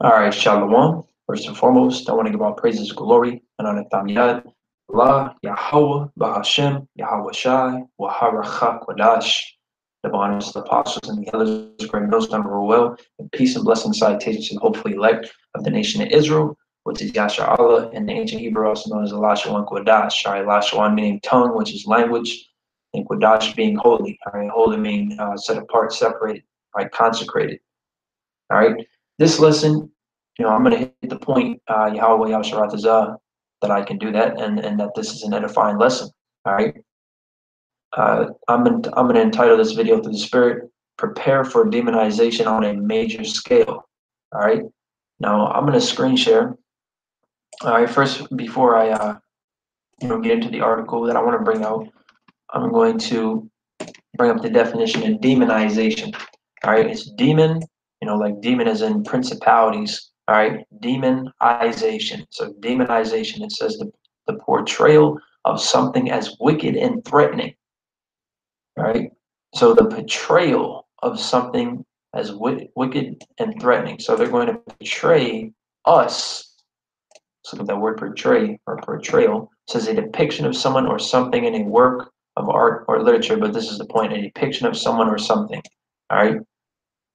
All right, Shalom. First and foremost, I want to give all praises, glory, and honor to Yad, Allah, Yahweh, Bahashem, Yahweh Shai, Waharacha Kodash. The honors of the apostles and the elders, great those number well, and peace and blessing salutations and hopefully elect of the nation of Israel, which is Yasha Allah, and the ancient Hebrew also known as Elashawan Kodash. All right, Elashawan meaning tongue, which is language, and Kodash being holy. All right, holy meaning set apart, separated, all right, consecrated. All right. This lesson, I'm going to hit the point, Yahweh Yahsharatazah, that I can do that and that this is an edifying lesson. All right. I'm going to entitle this video through the Spirit, Prepare for Demonization on a Major Scale. All right. Now, I'm going to screen share. All right. First, before I, get into the article that I want to bring out, I'm going to bring up the definition of demonization. All right. It's demon. Like demon as in principalities, all right? Demonization. So demonization, it says the portrayal of something as wicked and threatening, all right? So the portrayal of something as wicked and threatening. So they're going to portray us. So that word portray or portrayal says a depiction of someone or something in a work of art or literature, but this is the point, a depiction of someone or something, all right?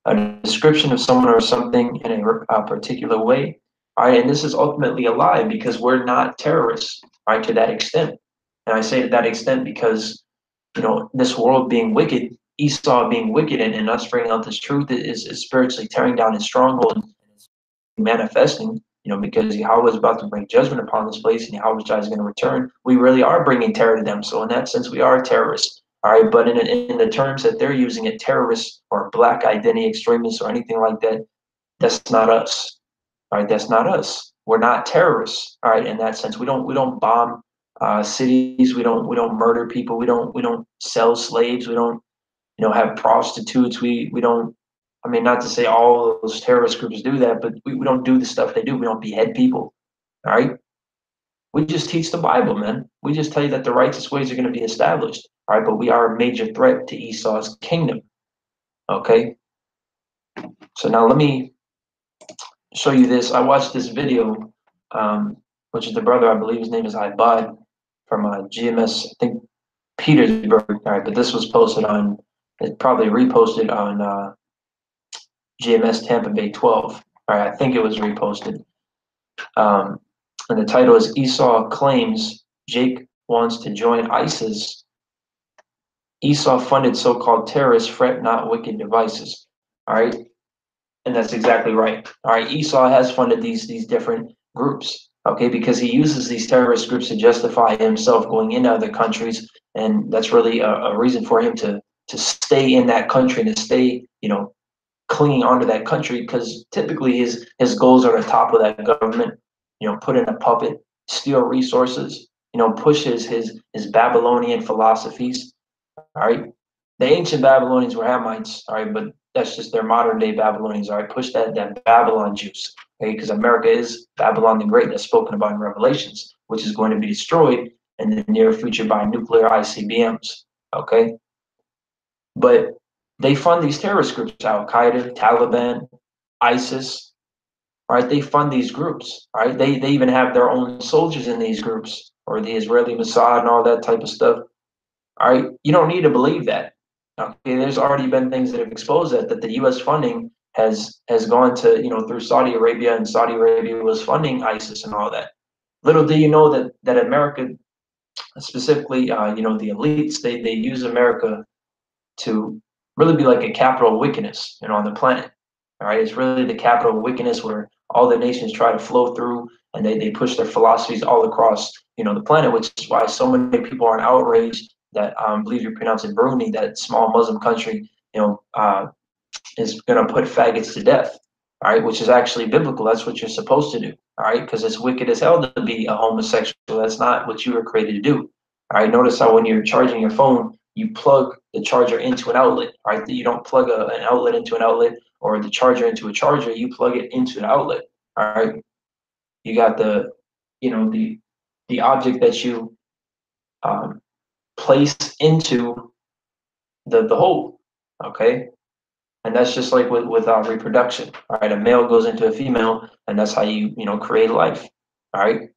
A description of someone or something in a particular way. All right, and this is ultimately a lie because we're not terrorists, right, to that extent. And I say to that extent because, this world being wicked, Esau being wicked, and us bringing out this truth is spiritually tearing down his stronghold and manifesting, because Yahweh is about to bring judgment upon this place and Yahweh is going to return. We really are bringing terror to them. So in that sense, we are terrorists. All right, but in the terms that they're using it, terrorists or black identity extremists or anything like that, that's not us. All right, that's not us. We're not terrorists. All right, in that sense, we don't bomb cities. We don't murder people. We don't sell slaves. We don't have prostitutes. We don't. I mean, not to say all those terrorist groups do that, but we don't do the stuff they do. We don't behead people. All right. We just teach the Bible, man. We just tell you that the righteous ways are going to be established. All right, but we are a major threat to Esau's kingdom. Okay. So now let me show you this. I watched this video, which is the brother, I believe his name is Ibad from GMS, I think Petersburg. All right, but this was posted on, it probably reposted on GMS Tampa Bay 12. All right, I think it was reposted. And the title is Esau Claims Jake Wants to Join ISIS. Esau funded so-called terrorists fret not wicked devices. All right. And that's exactly right. All right. Esau has funded these different groups. Okay, because he uses these terrorist groups to justify himself going into other countries. And that's really a reason for him to stay in that country and to stay, clinging onto that country, because typically his goals are to topple that government, put in a puppet, steal resources, push his Babylonian philosophies. All right. The ancient Babylonians were Hamites, all right, but that's just their modern day Babylonians, all right. Push that Babylon juice, okay, because America is Babylon the Great that's spoken about in Revelations, which is going to be destroyed in the near future by nuclear ICBMs, okay. But they fund these terrorist groups, Al Qaeda, Taliban, ISIS, all right. They fund these groups, all right. They even have their own soldiers in these groups, or the Israeli Mossad and all that type of stuff. All right. You don't need to believe that. Okay. There's already been things that have exposed that the U.S. funding has gone to, through Saudi Arabia, and Saudi Arabia was funding ISIS and all that. Little do you know that America, specifically, the elites, they use America to really be like a capital of wickedness, on the planet. All right, it's really the capital of wickedness where all the nations try to flow through, and they push their philosophies all across, the planet, which is why so many people are outraged that I believe you pronounce it Brunei, that small Muslim country, is going to put faggots to death. All right, which is actually biblical. That's what you're supposed to do. All right, because it's wicked as hell to be a homosexual. That's not what you were created to do. All right, notice how when you're charging your phone, you plug the charger into an outlet. All right, you don't plug an outlet into an outlet, or the charger into a charger. You plug it into an outlet. All right, you got the object that you place into the hole. Okay, And that's just like with reproduction. All right, a male goes into a female, and that's how you know create life. All right.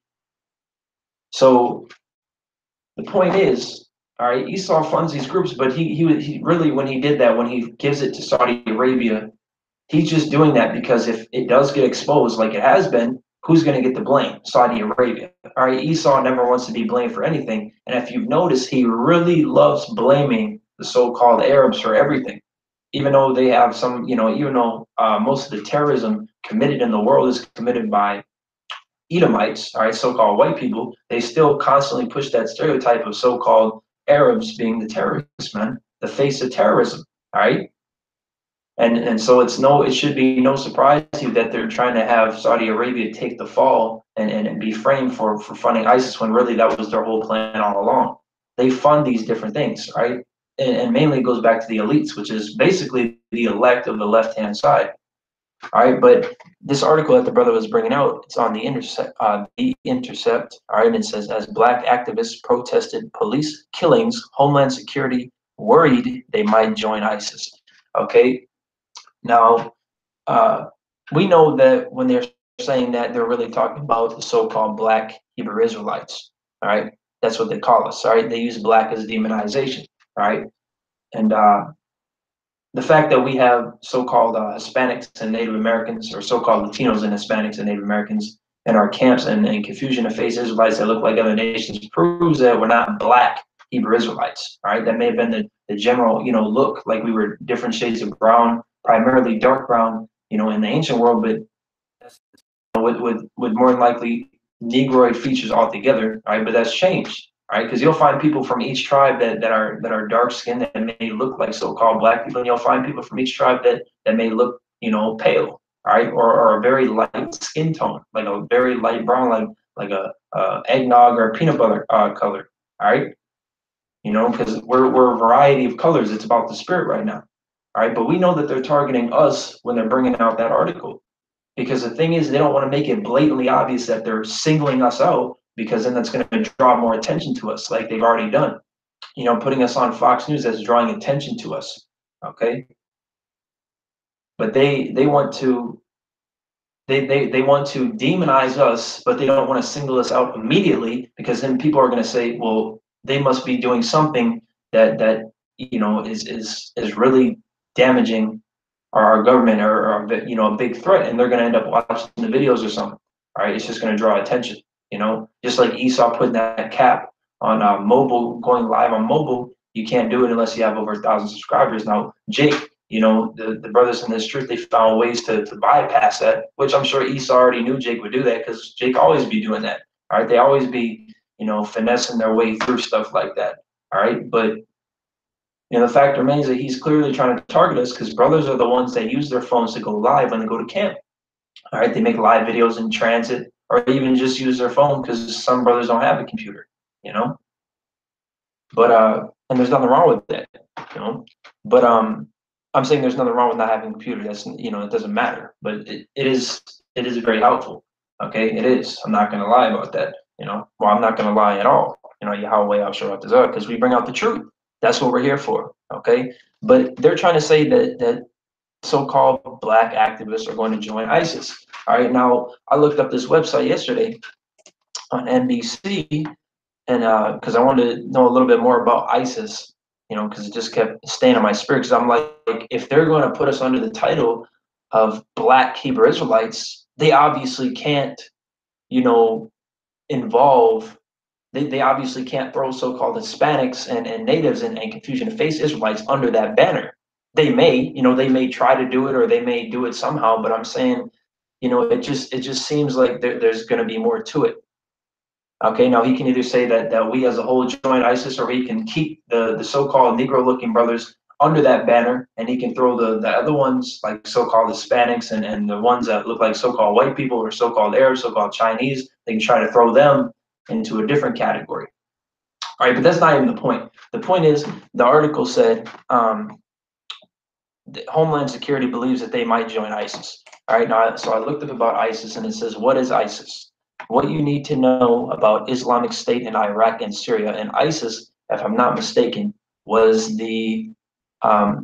So the point is, all right, Esau funds these groups, but he really, when he did that, when he gives it to Saudi Arabia, he's just doing that because if it does get exposed like it has been, who's going to get the blame? Saudi Arabia. All right, Esau never wants to be blamed for anything. And if you've noticed, he really loves blaming the so-called Arabs for everything. Even though they have some, you know, even though most of the terrorism committed in the world is committed by Edomites, all right, so-called white people, they still constantly push that stereotype of so-called Arabs being the terrorists, man, the face of terrorism, all right? And so it should be no surprise to you that they're trying to have Saudi Arabia take the fall and be framed for funding ISIS when really that was their whole plan all along. They fund these different things, right? And mainly it goes back to the elites, which is basically the elect of the left-hand side. All right, but this article that the brother was bringing out, it's on the Intercept. All right, and it says as Black activists protested police killings, Homeland Security worried they might join ISIS. Okay, now we know that when they're saying that, they're really talking about the so-called Black Hebrew Israelites. All right, that's what they call us. All right, they use Black as demonization. All right, and the fact that we have so-called Hispanics and Native Americans, or so-called Latinos and Hispanics and Native Americans in our camps and confusion to face Israelites that look like other nations proves that we're not Black Hebrew Israelites. All right, that may have been the general, you know, look like we were different shades of brown, primarily dark brown, you know, in the ancient world, but with more than likely Negroid features altogether, right? But that's changed, right? Because you'll find people from each tribe that are dark skinned that may look like so-called Black people, and you'll find people from each tribe that may look, you know, pale, right? Or a very light skin tone, like a very light brown, like a eggnog or peanut butter color, all right? You know, because we're a variety of colors. It's about the spirit right now, all right? But we know that they're targeting us when they're bringing out that article. Because the thing is, they don't want to make it blatantly obvious that they're singling us out, because then that's going to draw more attention to us, like they've already done. You know, putting us on Fox News, that's drawing attention to us. Okay, but they want to they want to demonize us, but they don't want to single us out immediately, because then people are going to say, well, they must be doing something that you know is really damaging our government, or you know, a big threat, and they're going to end up watching the videos or something. All right, it's just going to draw attention. You know, just like Esau putting that cap on mobile, going live on mobile, you can't do it unless you have over 1,000 subscribers. Now, Jake, you know, the brothers in this truth, they found ways to bypass that, which I'm sure Esau already knew Jake would do that, because Jake always be doing that. All right, they always be, you know, finessing their way through stuff like that. All right, but you know, the fact remains that he's clearly trying to target us, because brothers are the ones that use their phones to go live when they go to camp. All right, they make live videos in transit, or even just use their phone, because some brothers don't have a computer, you know. But and there's nothing wrong with that, you know. But I'm saying there's nothing wrong with not having a computer. That's, you know, it doesn't matter. But it is very helpful. Okay, it is. I'm not gonna lie about that. You know, well, I'm not gonna lie at all. You know, Yahweh I'll show up because we bring out the truth. That's what we're here for. Okay, but they're trying to say that so-called Black activists are going to join ISIS. All right, now I looked up this website yesterday on NBC, and because I wanted to know a little bit more about ISIS, you know, because it just kept staying on my spirit. Because I'm like, if they're going to put us under the title of Black Hebrew Israelites, they obviously can't, you know, involve. They obviously can't throw so-called Hispanics and natives and confusion to face Israelites under that banner. They may, you know, they may try to do it, or they may do it somehow. But I'm saying, you know, it just seems like there's going to be more to it. Okay, now he can either say that we as a whole join ISIS, or he can keep the so-called Negro-looking brothers under that banner, and he can throw the other ones, like so-called Hispanics and the ones that look like so-called white people, or so-called Arabs, so-called Chinese, they can try to throw them into a different category. All right, but that's not even the point. The point is, the article said Homeland Security believes that they might join ISIS. All right, now, so I looked up about ISIS, and it says, what is ISIS? What you need to know about Islamic State in Iraq and Syria. And ISIS, if I'm not mistaken, was the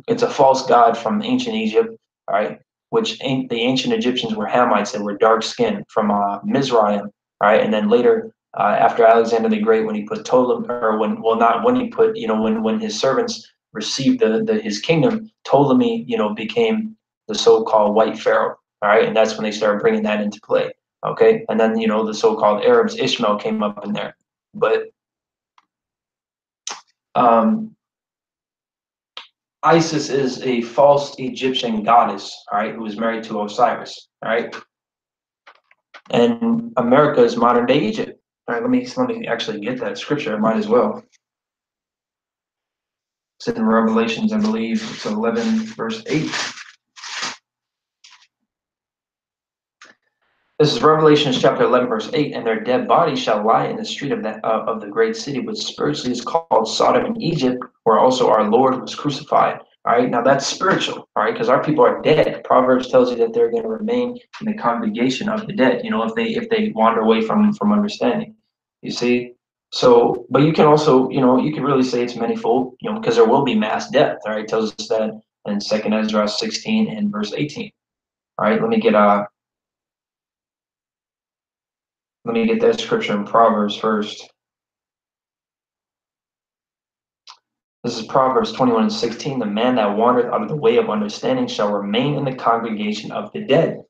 It's a false god from ancient Egypt, all right, which the ancient Egyptians were Hamites that were dark skinned from Mizraim, right? And then later, after Alexander the Great, when he put Ptolemy, or when, well, not when he put, when his servants received his kingdom, Ptolemy, became the so-called white pharaoh, all right? And that's when they started bringing that into play, okay? And then, the so-called Arabs, Ishmael came up in there. But Isis is a false Egyptian goddess, all right, who is married to Osiris, all right? And America is modern day Egypt. All right, let me actually get that scripture. I might as well. It's in Revelations, I believe. It's 11, verse 8. This is Revelations chapter 11, verse 8. And their dead bodies shall lie in the street of the great city, which spiritually is called Sodom and Egypt, where also our Lord was crucified. All right, now that's spiritual, all right, because our people are dead. Proverbs tells you that they're going to remain in the congregation of the dead, if they wander away from understanding. You see? So, but you can also, you can really say it's manifold, because there will be mass death. All right, it tells us that in 2nd Ezra 16 and verse 18. All right, let me get that scripture in Proverbs first. This is Proverbs 21 and 16. The man that wandereth out of the way of understanding shall remain in the congregation of the dead.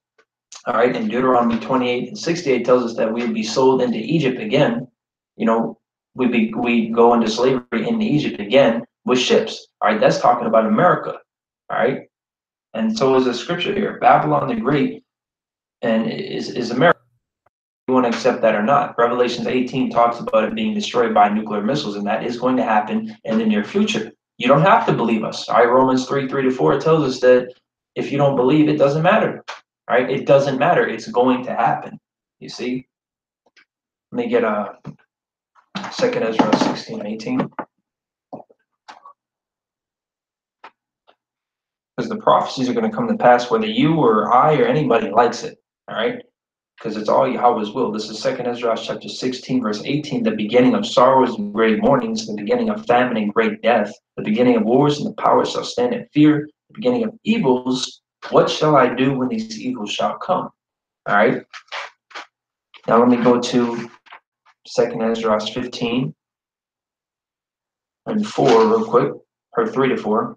All right, and Deuteronomy 28 and 68 tells us that we would be sold into Egypt again. We go into slavery in Egypt again with ships. All right, that's talking about America. All right, and so is the scripture here. Babylon the Great and is America. You want to accept that or not. Revelations 18 talks about it being destroyed by nuclear missiles, and that is going to happen in the near future. You don't have to believe us. All right, Romans 3:3-4 tells us that if you don't believe, it doesn't matter. All right, it doesn't matter. It's going to happen. You see? Let me get 2nd Ezra 16:18. Because the prophecies are going to come to pass whether you or I or anybody likes it. All right? Because it's all Yahweh's will. This is 2nd Ezra chapter 16, verse 18, the beginning of sorrows and great mournings, the beginning of famine and great death, the beginning of wars, and the powers shall stand in fear, the beginning of evils. What shall I do when these evils shall come? All right. Now let me go to 2nd Ezra 15 and 4 real quick, or 3-4.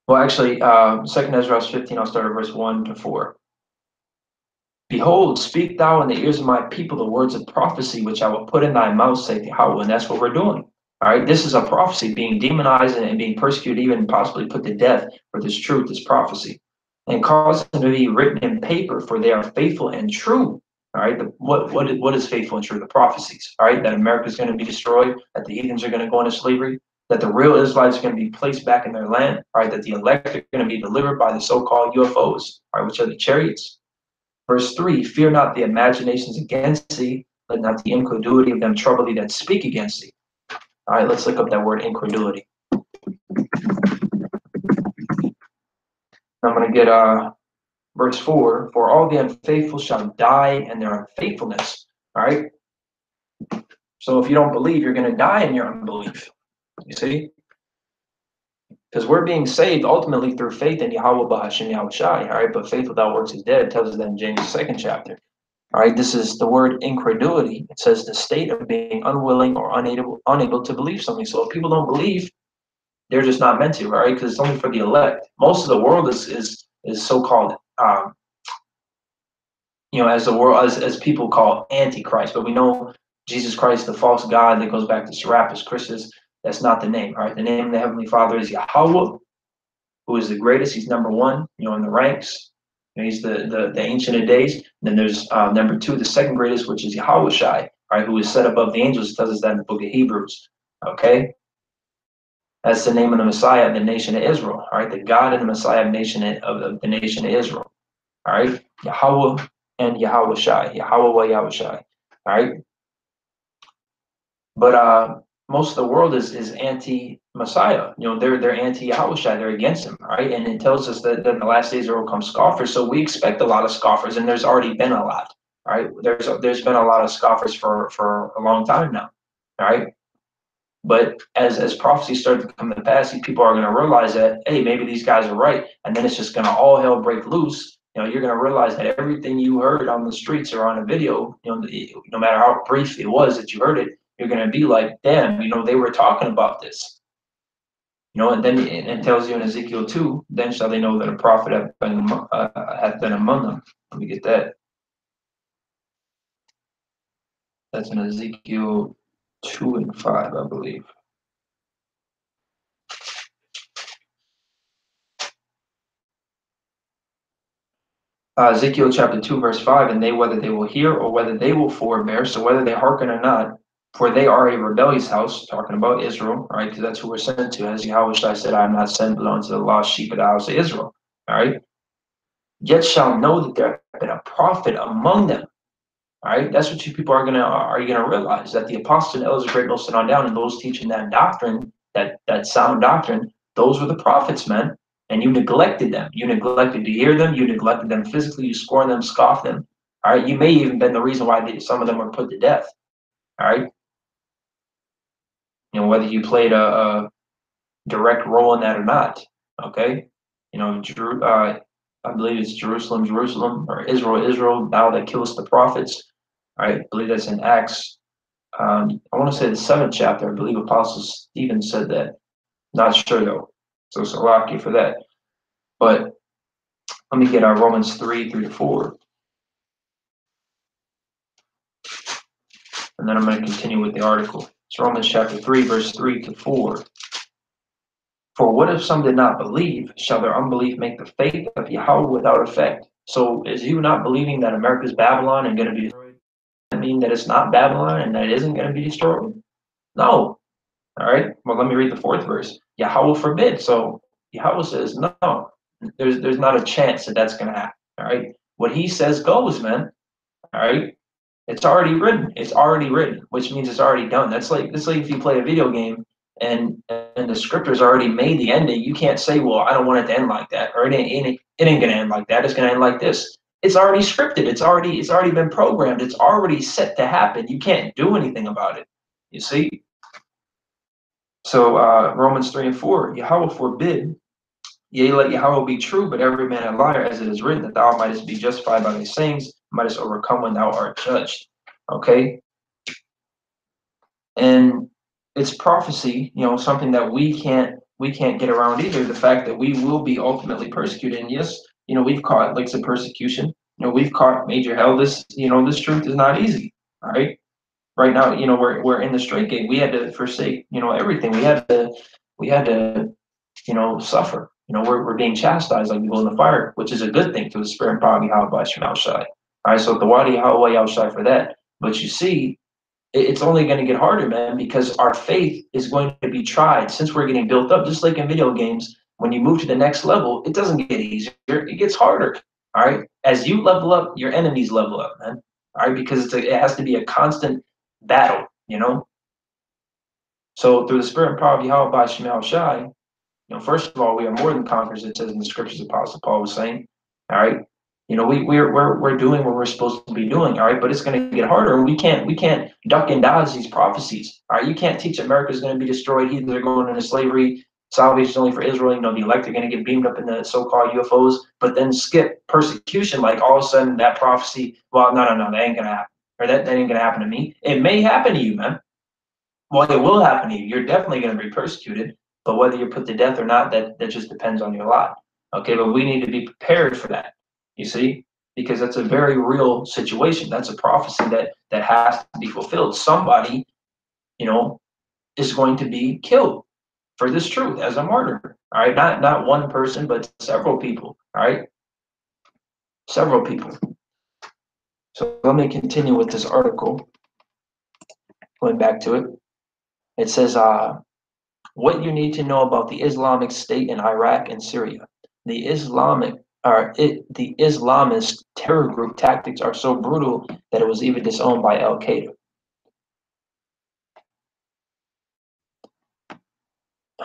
Well, actually, 2nd Ezra 15, I'll start at verse 1-4. Behold, speak thou in the ears of my people the words of prophecy, which I will put in thy mouth, saith Yahweh. And that's what we're doing. All right, this is a prophecy, being demonized and being persecuted, even possibly put to death for this truth, this prophecy. And cause them to be written in paper, for they are faithful and true. All right, what is faithful and true? The prophecies. All right, that America is going to be destroyed, that the heathens are going to go into slavery, that the real Israelites are going to be placed back in their land. All right, that the elect are going to be delivered by the so-called UFOs. All right, which are the chariots. Verse 3, fear not the imaginations against thee, let not the incredulity of them trouble thee that speak against thee. All right, let's look up that word incredulity. I'm going to get verse 4, for all the unfaithful shall die in their unfaithfulness. All right. So if you don't believe, you're going to die in your unbelief. You see? Because we're being saved ultimately through faith in Yahweh Bahashim Yahweh Shai. All right, but faith without works is dead. It tells us that in James 2nd chapter. All right, this is the word incredulity. It says the state of being unwilling or unable to believe something. So if people don't believe, they're just not meant to, right? Because it's only for the elect. Most of the world is so-called, as the world as people call Antichrist. But we know Jesus Christ, the false God that goes back to Serapis Christus. That's not the name. All right, the name of the Heavenly Father is Yahweh, who is the greatest. He's number one, in the ranks. He's the Ancient of Days. And then there's number two, the second greatest, which is Yahweh Shai, right, who is set above the angels. It tells us that in the book of Hebrews. Okay? That's the name of the Messiah of the nation of Israel. All right, the God and the Messiah of the nation of Israel. All right, Yahweh and Yahweh Shai. Yahweh Shai. All right. But most of the world is anti-Messiah. They're anti-Yahushua. They're against him, right? And it tells us that in the last days there will come scoffers. So we expect a lot of scoffers, and there's already been a lot, right? There's been a lot of scoffers for a long time now, right? But as prophecies start to come to pass, these people are going to realize that, hey, maybe these guys are right, and then it's just going to all hell break loose. You're going to realize that everything you heard on the streets or on a video, no matter how brief it was that you heard it, you're going to be like, damn, they were talking about this. And then it tells you in Ezekiel 2, then shall they know that a prophet hath been among them. Let me get that. That's in Ezekiel 2 and 5, I believe. Ezekiel chapter 2, verse 5, and they, whether they will hear or whether they will forbear, so whether they hearken or not, for they are a rebellious house, talking about Israel, right? Because that's who we're sent to. As Yahweh said, I am not sent but unto the lost sheep of the house of Israel, all right? Yet shall know that there have been a prophet among them. All right, that's what you people are gonna realize, that the apostles and elders of great Millstone on down, and those teaching that doctrine, that sound doctrine, those were the prophets, man. And you neglected them. You neglected to hear them. You neglected them physically. You scorned them, scoffed them. All right, you may even been the reason why some of them were put to death. All right, whether you played a direct role in that or not. Okay, I believe it's Jerusalem, Jerusalem, or Israel, Israel, thou that killest the prophets. All right, I believe that's in Acts. I want to say the 7th chapter. I believe Apostle Stephen said that. Not sure though. So Salaki for that. But let me get our Romans 3:3-4. And then I'm going to continue with the article. It's Romans chapter 3, verse 3-4. For what if some did not believe? Shall their unbelief make the faith of Yahweh without effect? So is you not believing that America's Babylon and going to be destroyed? Does that mean that it's not Babylon and that it isn't going to be destroyed? No. All right. Well, let me read the 4th verse. Yahweh forbid. So Yahweh says, no, there's not a chance that that's going to happen. All right. What he says goes, man. All right. It's already written. It's already written, which means it's already done. That's like if you play a video game and the script's already made the ending. You can't say, well, I don't want it to end like that, or it ain't gonna end like that. It's gonna end like this. It's already scripted. It's already been programmed. It's already set to happen. You can't do anything about it. You see? So Romans 3:4, Yahweh forbid, yea, let Yahweh be true, but every man a liar, as it is written, that thou mightest be justified by thy sayings, mightest overcome when thou art judged. Okay? And it's prophecy, something that we can't get around either. The fact that we will be ultimately persecuted. And yes, we've caught like some persecution. We've caught major hell. This truth is not easy. All right. Right now, we're in the straight gate. We had to forsake, everything. We had to suffer. We're being chastised like people in the fire, which is a good thing to the spirit and power of Yahweh Shem Shai. All right, so the wadi Yahweh Yahushai for that. But you see, it's only going to get harder, man, because our faith is going to be tried since we're getting built up, just like in video games. When you move to the next level, it doesn't get easier, it gets harder. All right. As you level up, your enemies level up, man. All right, because it has to be a constant battle. So through the spirit and power of Yahweh by Shemal Shai, first of all, we are more than conquerors, it says in the scriptures, Apostle Paul was saying. All right. We're doing what we're supposed to be doing, all right, but it's going to get harder, and we can't duck and dodge these prophecies. All right, you can't teach America's going to be destroyed, either they're going into slavery, salvation is only for Israel, the elect are going to get beamed up in the so-called UFOs, but then skip persecution, like all of a sudden that prophecy, well, no, that ain't going to happen, or that ain't going to happen to me. It may happen to you, man. Well, it will happen to you. You're definitely going to be persecuted, but whether you're put to death or not, that just depends on your lot. Okay, but we need to be prepared for that. You see, because that's a very real situation. That's a prophecy that has to be fulfilled. Somebody, is going to be killed for this truth as a martyr. All right, not one person, but several people. All right, several people. So let me continue with this article. Going back to it, it says, what you need to know about the Islamic State in Iraq and Syria. The Islamist terror group tactics are so brutal that it was even disowned by Al Qaeda.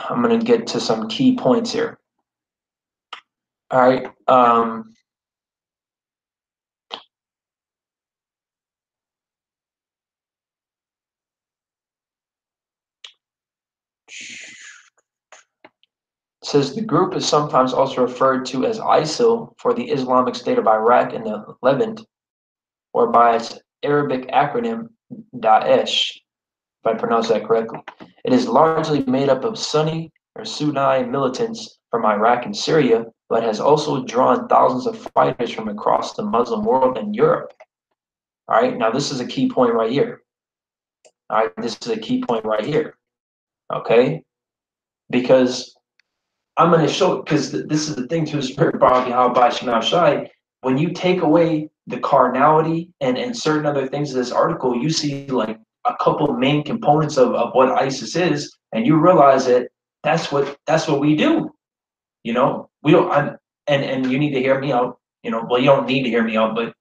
I'm going to get to some key points here. All right. It says the group is sometimes also referred to as ISIL for the Islamic State of Iraq and the Levant, or by its Arabic acronym Daesh, if I pronounce that correctly. It is largely made up of Sunni or Sunni militants from Iraq and Syria, but has also drawn thousands of fighters from across the Muslim world and Europe. All right, now this is a key point right here. All right, this is a key point right here. Okay, because I'm going to show, because this is the thing to the spirit power how by Shemau Shai. When you take away the carnality and certain other things in this article, you see like a couple of main components of what ISIS is, and you realize that that's what we do. You know, we don't. And you need to hear me out. You know, well, you don't need to hear me out, but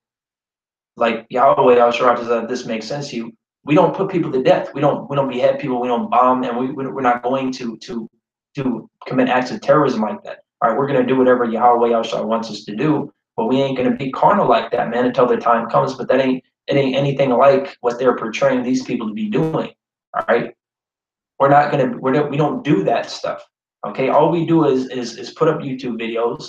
like Yahweh, I'll sure that this makes sense to you. We don't put people to death. We don't behead people. We don't bomb, and we're not going to commit acts of terrorism like that. All right, we're going to do whatever Yahweh Yahshua wants us to do, but we ain't going to be carnal like that, man, until the time comes. But that ain't anything like what they're portraying these people to be doing. All right, we don't do that stuff. Okay, all we do is put up YouTube videos.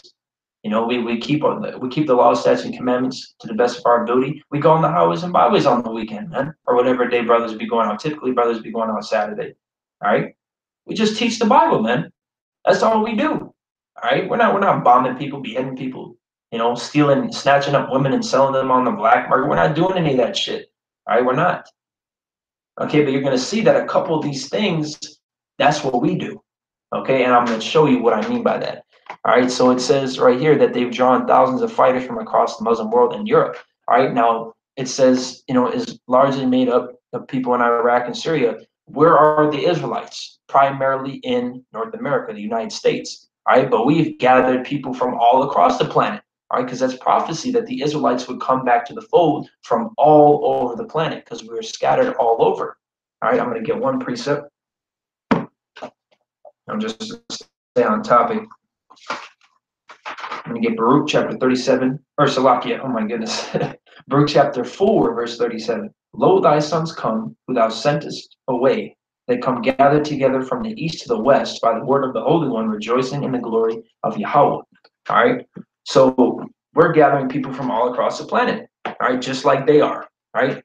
You know, we keep the law, statutes, and commandments to the best of our ability. We go on the highways and byways on the weekend, man, or whatever day brothers be going out. Typically, brothers be going out Saturday. All right, we just teach the Bible, man. That's all we do. All right, we're not bombing people, beheading people. You know, stealing, snatching up women and selling them on the black market. We're not doing any of that shit. All right, we're not. Okay, but you're going to see that a couple of these things, that's what we do. Okay, and I'm going to show you what I mean by that. All right, so it says right here that they've drawn thousands of fighters from across the Muslim world and Europe. All right, now it says, you know, is largely made up of people in Iraq and Syria. Where are the Israelites? Primarily in North America, the United States. All right, but we've gathered people from all across the planet. All right, because that's prophecy that the Israelites would come back to the fold from all over the planet because we were scattered all over. All right, I'm going to get one precept. I'm just stay on topic. I'm going to get Baruch chapter 37, or Salakia, oh my goodness. Baruch chapter 4, verse 37. Lo, thy sons come, who thou sentest away. They come gathered together from the east to the west by the word of the Holy One, rejoicing in the glory of Yahweh. All right. So we're gathering people from all across the planet. All right. Just like they are. Right.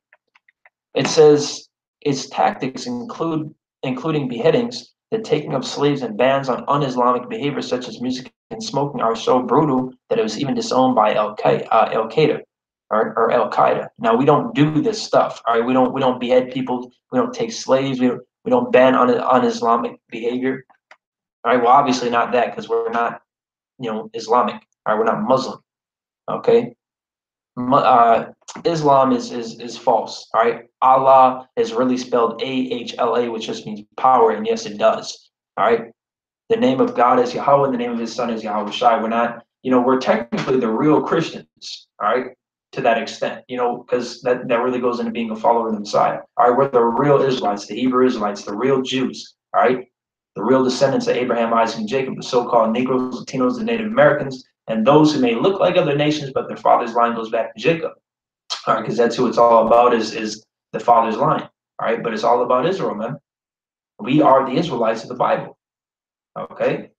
It says its tactics including beheadings, the taking of slaves, and bans on un-Islamic behavior such as music and smoking are so brutal that it was even disowned by Al-Qaeda or Al-Qaeda. Now we don't do this stuff. All right, we don't behead people. We don't take slaves. We don't ban on Islamic behavior. All right, well obviously not that because we're not, you know, Islamic. All right, we're not Muslim. Okay. Islam is false. All right, Allah is really spelled AHLA, which just means power, and yes, it does. All right, the name of God is Yahweh, and the name of His Son is Yahweh Shai. We're not, you know, we're technically the real Christians. All right, to that extent, you know, because that really goes into being a follower of the Messiah. All right, we're the real Israelites, the Hebrew Israelites, the real Jews. All right, the real descendants of Abraham, Isaac, and Jacob, the so-called Negroes, Latinos, and Native Americans, and those who may look like other nations, but their father's line goes back to Jacob. All right, because that's who it's all about is the father's line. All right, but it's all about Israel, man. We are the Israelites of the Bible. Okay.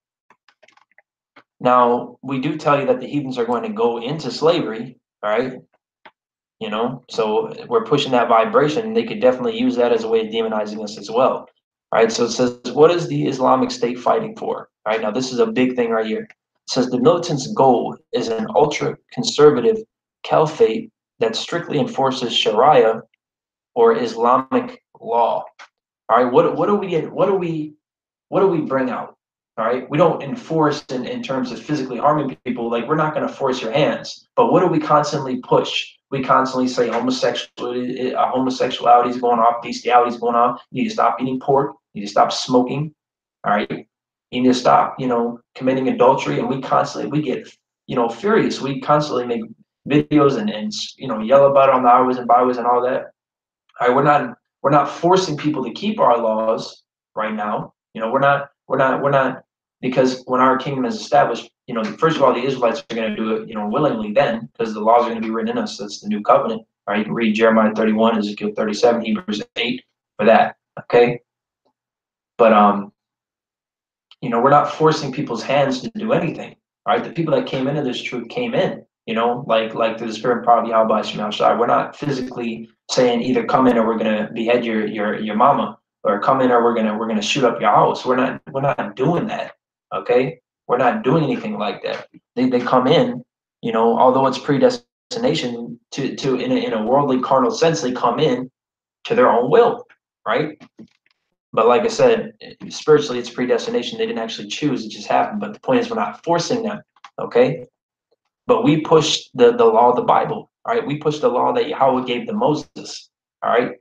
Now we do tell you that the heathens are going to go into slavery. All right. You know, so we're pushing that vibration, and they could definitely use that as a way of demonizing us as well. All right, so it says, what is the Islamic State fighting for? All right, now this is a big thing right here. It says the militants' goal is an ultra-conservative caliphate that strictly enforces Sharia or Islamic law. All right, what do we bring out? All right, we don't enforce in terms of physically harming people. Like, we're not going to force your hands, but what do we constantly push? We constantly say homosexuality is going off, bestiality is going on. You need to stop eating pork. You need to stop smoking. All right, you need to stop, you know, committing adultery. And we get, you know, furious. We constantly make videos and you know, yell about it on the highways and byways and all that. All right, we're not forcing people to keep our laws right now. You know, we're not because when our kingdom is established, you know, first of all, the Israelites are going to do it, you know, willingly then, because the laws are going to be written in us. That's the new covenant. All right, you can read Jeremiah 31, Ezekiel 37, Hebrews 8 for that. Okay, but we're not forcing people's hands to do anything. All right, the people that came into this truth came in. Like through the Spirit and power of Yahweh Shemel Shai. We're not physically saying either come in or we're gonna behead your mama, or come in or we're gonna shoot up your house. We're not doing that. Okay, we're not doing anything like that. They come in, although it's predestination to in a worldly carnal sense, they come in to their own will, right? But like I said, spiritually, it's predestination. They didn't actually choose; it just happened. But the point is, we're not forcing them, okay? But we push the law of the Bible, all right? We push the law that Yahweh gave to Moses, all right?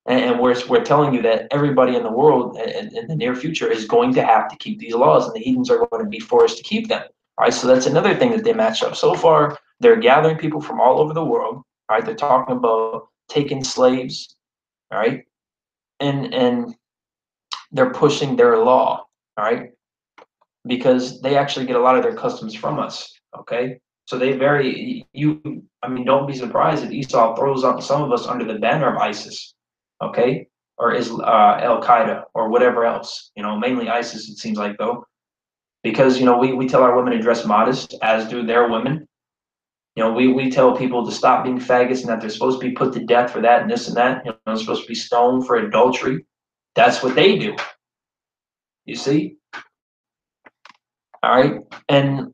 And we're telling you that everybody in the world in the near future is going to have to keep these laws, and the heathens are going to be forced to keep them, all right? So that's another thing that they match up. So far, they're gathering people from all over the world, all right? They're talking about taking slaves, all right? And they're pushing their law, all right? Because they actually get a lot of their customs from us, okay? So don't be surprised if Esau throws up some of us under the banner of ISIS, okay? Or is Al Qaeda or whatever else, mainly ISIS, it seems like, though, because we tell our women to dress modest, as do their women. We tell people to stop being faggots and that they're supposed to be put to death for that and this and that. They're supposed to be stoned for adultery. That's what they do. You see? All right. And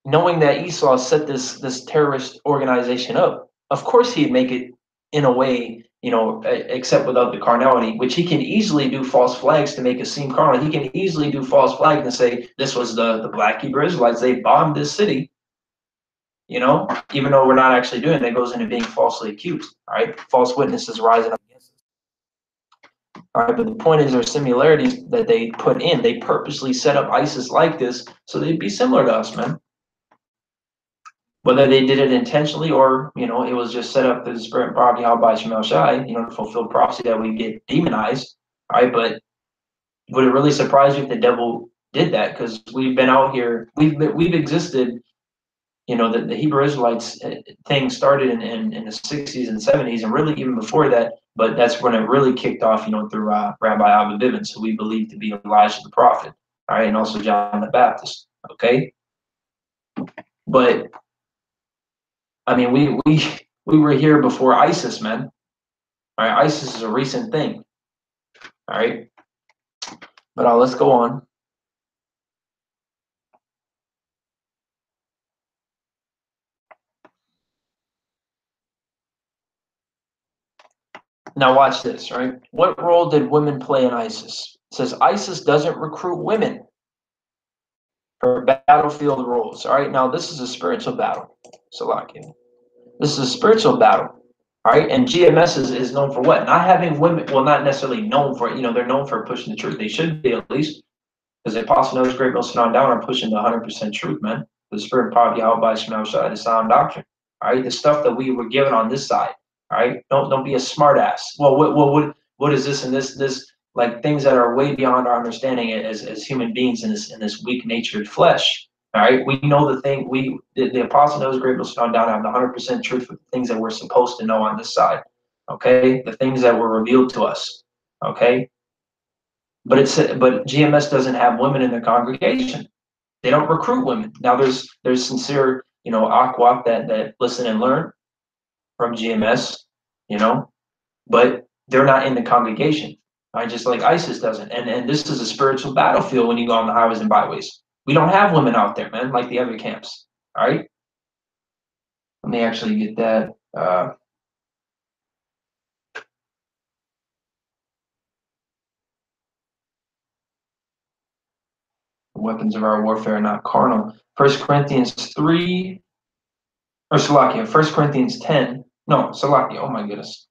knowing that Esau set this terrorist organization up, of course he'd make it in a way, except without the carnality, which he can easily do false flags to make it seem carnal. He can easily do false flags and say this was the Black Hebrew Israelites. They bombed this city, even though we're not actually doing it. That goes into being falsely accused. All right. False witnesses rising up against us. All right, but the point is, there's similarities that they put in. They purposely set up ISIS like this so they'd be similar to us, man. Whether they did it intentionally or, it was just set up through the Spirit and power of Yahweh Shemel Shai, to fulfill prophecy that we get demonized. All right, but would it really surprise you if the devil did that? Because we've been out here, we've existed. The Hebrew Israelites thing started in the 60s and 70s, and really even before that. But that's when it really kicked off, through Rabbi Abba Bivens, who we believe to be Elijah the prophet, all right, and also John the Baptist. Okay, but I mean, we were here before ISIS, man. All right, ISIS is a recent thing. All right, but let's go on. Now watch this, right? What role did women play in ISIS? It says ISIS doesn't recruit women for battlefield roles. All right, now this is a spiritual battle. Salakia. This is a spiritual battle. All right, and GMS is known for what? Not having women. Well, not necessarily known for it. They're known for pushing the truth. They should be, at least, because the apostle knows great most on down are pushing the 100% truth, man. The spirit and power of Yahweh Shemel Shai, the sound doctrine. All right, the stuff that we were given on this side. All right, don't be a smart ass. Well, what is this and this like things that are way beyond our understanding as human beings in this weak natured flesh. All right, we know the apostle knows great most on down have the 100% truth for the things that we're supposed to know on this side. Okay, the things that were revealed to us. Okay, but GMS doesn't have women in their congregation. They don't recruit women. Now there's sincere, aqua that listen and learn from GMS, but they're not in the congregation. Right? Just like ISIS doesn't. And this is a spiritual battlefield when you go on the highways and byways. We don't have women out there, man, like the other camps. All right. Let me actually get that. Weapons of our warfare are not carnal. 1 Corinthians 3, or Salakia, 1 Corinthians 10. No, Salakia, oh my goodness.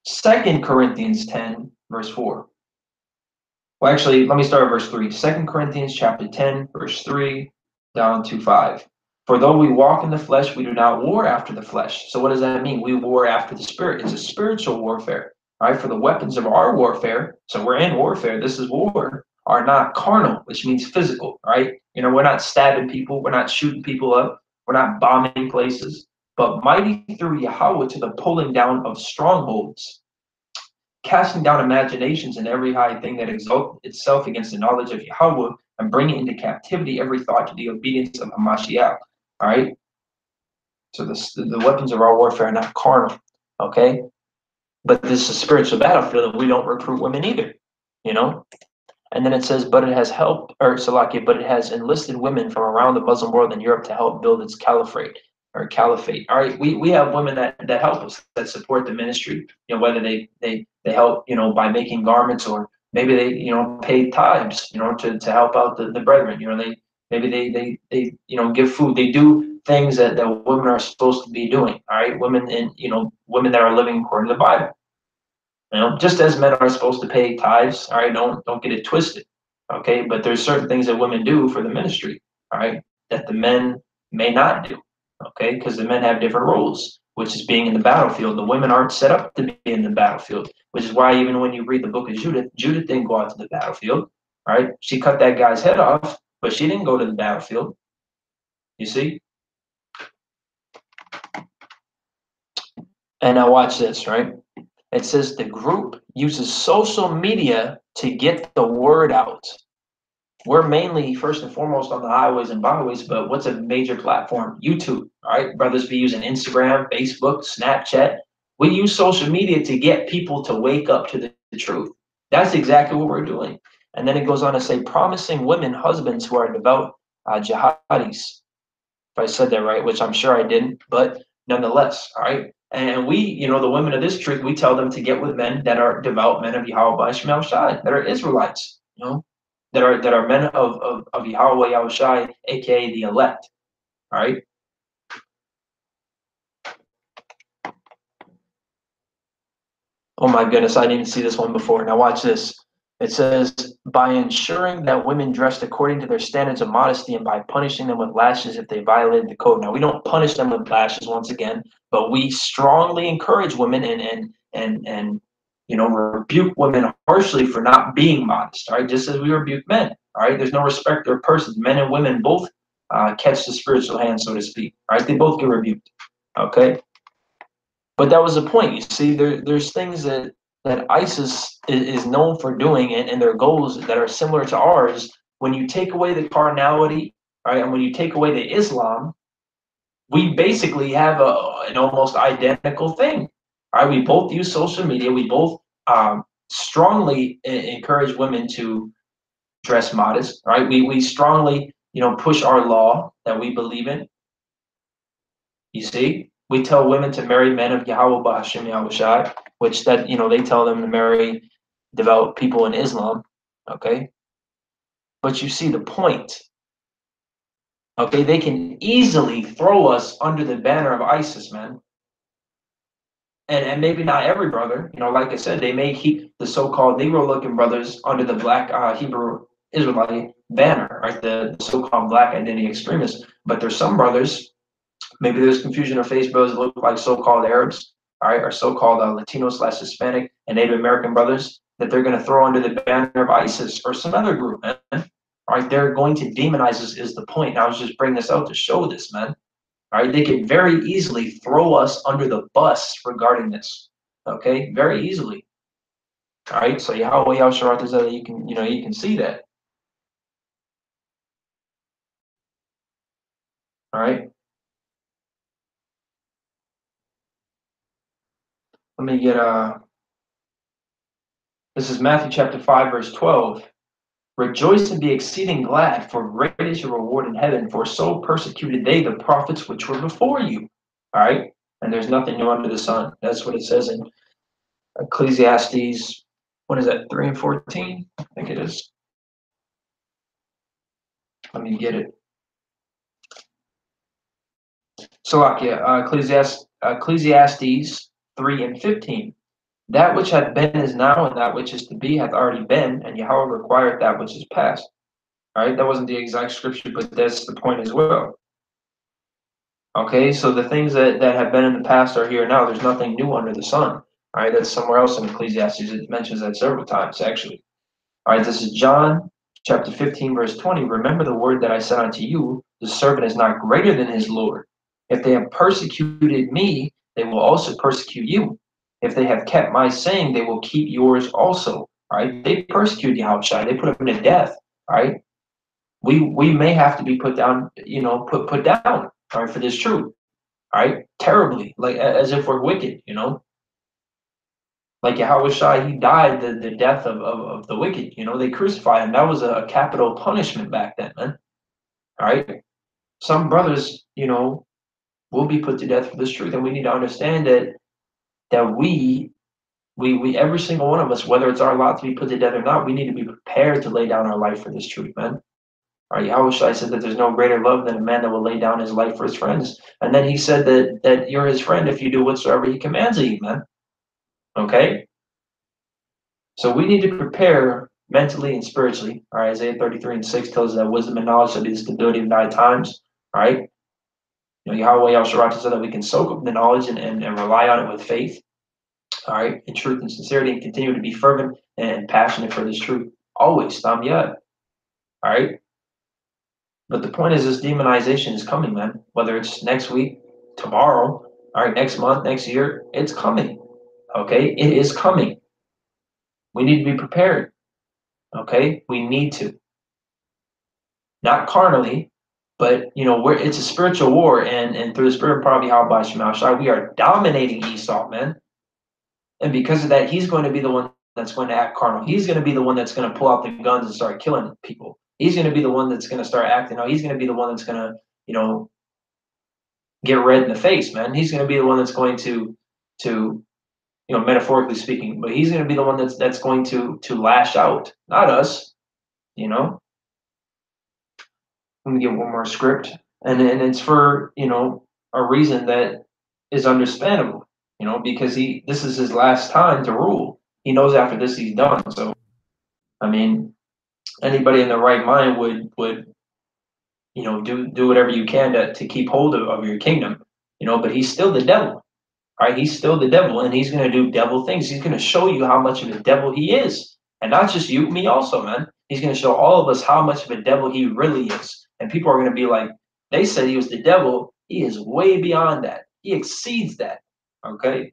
2 Corinthians 10, verse 4. Well, actually, let me start at verse 3. 2 Corinthians chapter 10, verse 3 down to 5. For though we walk in the flesh, we do not war after the flesh. So what does that mean? We war after the spirit. It's a spiritual warfare. All right, for the weapons of our warfare, so we're in warfare, this is war, are not carnal, which means physical, right? We're not stabbing people, we're not shooting people up, we're not bombing places, but mighty through Yahweh to the pulling down of strongholds, casting down imaginations and every high thing that exalts itself against the knowledge of Yahweh, and bringing into captivity every thought to the obedience of Hamashiach. All right. So the weapons of our warfare are not carnal. Okay. But this is a spiritual battlefield, and we don't recruit women either. You know. And then it says, but it has helped, or Salakia, but it has enlisted women from around the Muslim world and Europe to help build its caliphate. All right, we have women that help us, that support the ministry. You know, whether they help, you know, by making garments, or maybe they, you know, pay tithes, you know, to help out the brethren. You know, they you know, give food. They do things that women are supposed to be doing. All right, women, and you know, women that are living according to the Bible. You know, just as men are supposed to pay tithes, all right, don't get it twisted, okay? But there's certain things that women do for the ministry, all right, that the men may not do, okay? Because the men have different roles, which is being in the battlefield. The women aren't set up to be in the battlefield, which is why even when you read the book of Judith, Judith didn't go out to the battlefield, all right? She cut that guy's head off, but she didn't go to the battlefield, you see? And now watch this, right? It says the group uses social media to get the word out. We're mainly, first and foremost, on the highways and byways, but what's a major platform? YouTube, all right? Brothers be using Instagram, Facebook, Snapchat. We use social media to get people to wake up to the truth. That's exactly what we're doing. And then it goes on to say, promising women husbands who are devout jihadis. If I said that right, which I'm sure I didn't, but nonetheless, all right? And we, you know, the women of this truth, we tell them to get with men that are devout men of Yahweh Shemel Shai, that are Israelites, you know, that are men of Yahweh Yahushai, aka the elect. All right. Oh my goodness, I didn't see this one before. Now watch this. It says, by ensuring that women dressed according to their standards of modesty and by punishing them with lashes if they violated the code. Now we don't punish them with lashes once again, but we strongly encourage women and you know, rebuke women harshly for not being modest. All right, just as we rebuke men. All right, there's no respect of persons. Men and women both catch the spiritual hand, so to speak. All right, they both get rebuked. Okay. But that was the point. You see, there's things that ISIS is known for doing, and their goals that are similar to ours. When you take away the carnality, right, and when you take away the Islam, we basically have an almost identical thing. Right? We both use social media. We both strongly encourage women to dress modest. Right? We strongly, you know, push our law that we believe in. You see, we tell women to marry men of Yahweh Ba'Hashem Yahushai, which that, you know, they tell them to marry devout people in Islam. Okay. But you see the point. Okay. They can easily throw us under the banner of ISIS, man. And maybe not every brother, you know, like I said, they may keep the so-called Negro looking brothers under the black Hebrew Israelite banner, right? The so-called black identity extremists. But there's some brothers. Maybe there's confusion of face brothers that look like so-called Arabs, all right, or so-called Latino/Hispanic and Native American brothers that they're going to throw under the banner of ISIS or some other group, man. All right, they're going to demonize us is the point. I was just bringing this out to show this, man. All right, they could very easily throw us under the bus regarding this. Okay, very easily. All right, so Yahweh Yahusharat is that you can, you know, you can see that. All right. Let me get this is Matthew chapter 5, verse 12. Rejoice and be exceeding glad, for great is your reward in heaven, for so persecuted they the prophets which were before you. All right? And there's nothing new under the sun. That's what it says in Ecclesiastes, what is that, 3 and 14? I think it is. Let me get it. So, Ecclesiastes 3 and 15. That which hath been is now, and that which is to be hath already been, and Yahweh required that which is past. All right? That wasn't the exact scripture, but that's the point as well. Okay, so the things that have been in the past are here now. There's nothing new under the sun. All right, that's somewhere else in Ecclesiastes. It mentions that several times, actually. All right, this is John chapter 15, verse 20. Remember the word that I said unto you, the servant is not greater than his Lord. If they have persecuted me, they will also persecute you. If they have kept my saying, they will keep yours also. All right, they persecuted Yahushua. They put him to death. All right. we may have to be put down, put down, all right, for this truth, all right, terribly, like as if we're wicked, like Yahweh Shai, he died the death of the wicked, they crucified him. That was a capital punishment back then, man. All right, some brothers, will be put to death for this truth, and we need to understand that we every single one of us, whether it's our lot to be put to death or not, we need to be prepared to lay down our life for this truth, man. All right, Yahweh Shai said that there's no greater love than a man that will lay down his life for his friends. And then he said that you're his friend if you do whatsoever he commands of you, man. Okay? So we need to prepare mentally and spiritually. All right, Isaiah 33:6 tells us that wisdom and knowledge shall be the stability of thy times. All right. Yahweh Yahshua said that we can soak up the knowledge and rely on it with faith. All right, in truth and sincerity, and continue to be fervent and passionate for this truth. Always, Tam Yad. All right. But the point is, this demonization is coming, man. Whether it's next week, tomorrow, all right, next month, next year, it's coming. Okay, it is coming. We need to be prepared. Okay, we need to. Not carnally, but it's a spiritual war, and through the spirit of probably how by Shemal Shai, we are dominating Esau, man. And because of that, he's going to be the one that's going to act carnal. He's going to be the one that's going to pull out the guns and start killing people. He's going to be the one that's going to start acting out. He's going to be the one that's going to, get red in the face, man. He's going to be the one that's going to, metaphorically speaking, but he's going to be the one that's going to lash out, not us. Let me get one more script, and it's for a reason that is understandable, because this is his last time to rule. He knows after this he's done. So, I mean, anybody in their right mind would do whatever you can to keep hold of your kingdom, but he's still the devil. All right, he's still the devil, and he's going to do devil things. He's going to show you how much of a devil he is, and not just you, me also, man. He's going to show all of us how much of a devil he really is, and people are going to be like, they said he was the devil. He is way beyond that. He exceeds that. Okay,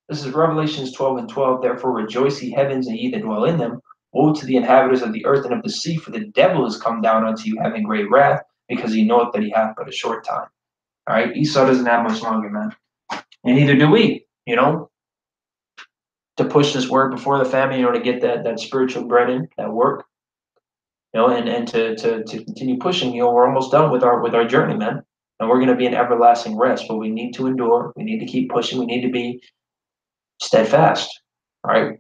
this is Revelations 12:12. Therefore rejoice, ye heavens, and ye that dwell in them. Woe to the inhabitants of the earth and of the sea, for the devil is come down unto you, having great wrath, because he knoweth that he hath but a short time. All right, Esau doesn't have much longer, man. And neither do we, to push this word before the family, to get that spiritual bread in, that work, and to continue pushing, we're almost done with our journey, man. And we're going to be in everlasting rest, but we need to endure. We need to keep pushing. We need to be steadfast, right?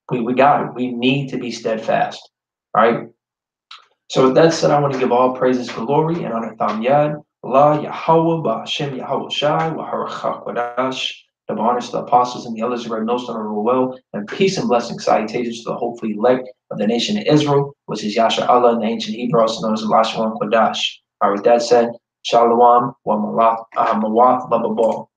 We got it. We need to be steadfast, right? So with that said, I want to give all praises, glory, and honor Tham Yad, Allah, Yahweh, Ba'ashem, Yahweh Shai, Waharachak Wadash, the honors to the apostles and the others who read most honorable well, and peace and blessing salutations to the hopefully elect of the nation of Israel, which is Yasha Allah in the ancient Hebrew, also known as Lashwan Kodash. All right, with that said, Shalom, wa Mawath, Bababal.